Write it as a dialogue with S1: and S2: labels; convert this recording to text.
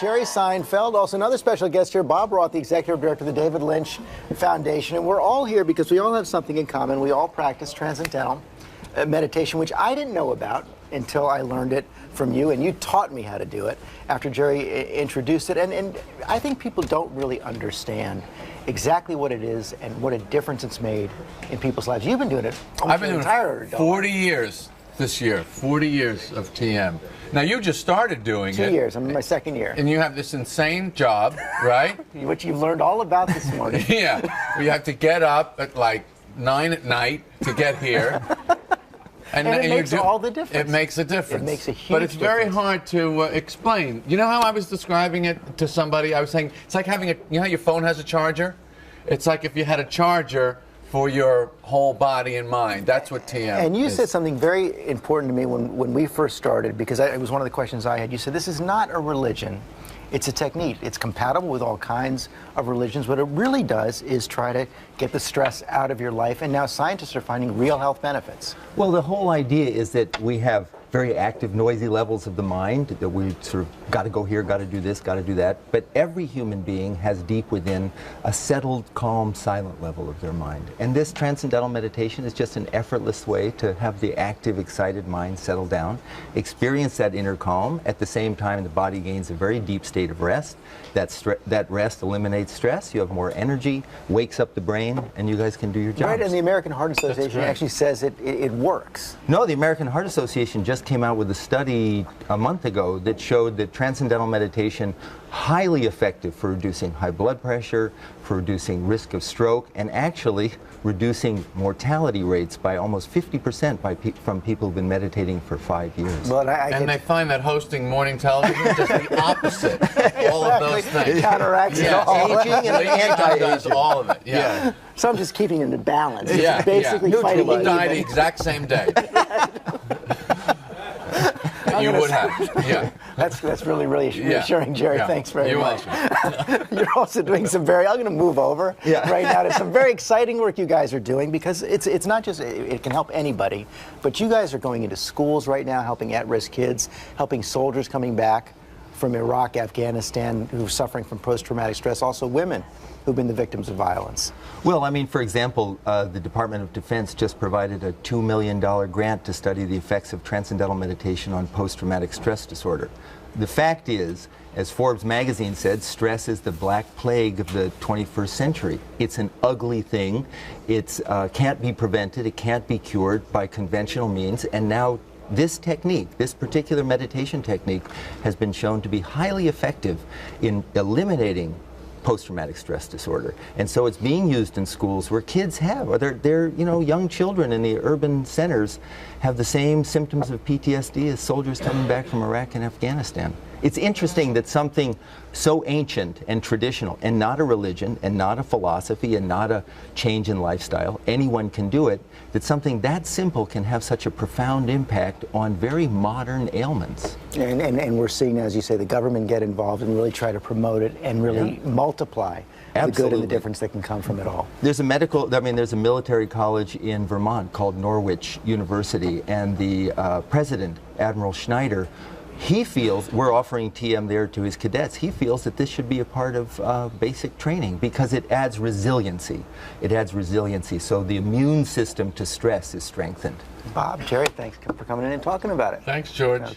S1: Jerry Seinfeld, also another special guest here, Bob Roth, the executive director of the David Lynch Foundation. And we're all here because we all have something in common. We all practice Transcendental Meditation, which I didn't know about until I learned it from you, and you taught me how to do it after Jerry introduced it. And I think people don't really understand exactly what it is and what a difference it's made in people's lives. You've been doing it almost your entire adult
S2: 40 years this year, 40 years of TM. Now, you just started doing it.
S1: 2 years. I'm in my second year.
S2: And you have this insane job, right?
S1: Which you've learned all about this morning.
S2: Yeah. You have to get up at like 9 at night to get here.
S1: And it makes all the difference.
S2: It makes a difference.
S1: It makes a huge difference.
S2: But it's very hard to explain. You know how I was describing it to somebody? I was saying, it's like having you know how your phone has a charger? It's like if you had a charger for your whole body and mind. That's what TM is.
S1: And you said something very important to me when we first started, because it was one of the questions I had. You said, this is not a religion. It's a technique. It's compatible with all kinds of religions. What it really does is try to get the stress out of your life, and now scientists are finding real health benefits.
S3: Well, the whole idea is that we have very active, noisy levels of the mind, that we sort of got to go here, got to do this, got to do that. But every human being has deep within a settled, calm, silent level of their mind. And this transcendental meditation is just an effortless way to have the active, excited mind settle down, experience that inner calm. At the same time, the body gains a very deep state of rest. That rest eliminates stress. You have more energy, wakes up the brain, and you guys can do your jobs.
S1: Right, and the American Heart Association actually says it works.
S3: No, the American Heart Association just came out with a study a month ago that showed that transcendental meditation highly effective for reducing high blood pressure, for reducing risk of stroke, and actually reducing mortality rates by almost 50% from people who've been meditating for 5 years.
S1: Well,
S2: and they find that hosting morning television is just the opposite. All of those things.
S1: It counteracts it all.
S3: Aging and anti-aging.
S2: All of it, yeah.
S1: So I'm just keeping it in balance.
S2: Yeah,
S1: basically fighting
S2: you die the exact same day. You would have, yeah.
S1: That's really reassuring, Jerry.
S2: Yeah.
S1: Thanks very much.
S2: Welcome.
S1: You're also doing some I'm going to move over right now to some very exciting work you guys are doing, because it's not just, it can help anybody, but you guys are going into schools right now, helping at-risk kids, helping soldiers coming back from Iraq, Afghanistan, who are suffering from post-traumatic stress, also women who've been the victims of violence.
S3: Well, I mean, for example, the Department of Defense just provided a $2 million grant to study the effects of transcendental meditation on post-traumatic stress disorder. The fact is, as Forbes magazine said, stress is the black plague of the 21st century. It's an ugly thing. It can't be prevented. It can't be cured by conventional means. And now this technique, this particular meditation technique, has been shown to be highly effective in eliminating post-traumatic stress disorder. And so it's being used in schools where kids have, or they're young children in the urban centers have the same symptoms of PTSD as soldiers coming back from Iraq and Afghanistan. It's interesting that something so ancient and traditional, and not a religion, and not a philosophy, and not a change in lifestyle, anyone can do it, that something that simple can have such a profound impact on very modern ailments.
S1: And we're seeing, as you say, the government get involved and really try to promote it and really multiply the good and the difference that can come from it all.
S3: There's there's a military college in Vermont called Norwich University, and the president, Admiral Schneider, he feels, we're offering TM there to his cadets, he feels that this should be a part of basic training because it adds resiliency. It adds resiliency, so the immune system to stress is strengthened.
S1: Bob, Jerry, thanks for coming in and talking about it.
S2: Thanks, George.
S1: Okay.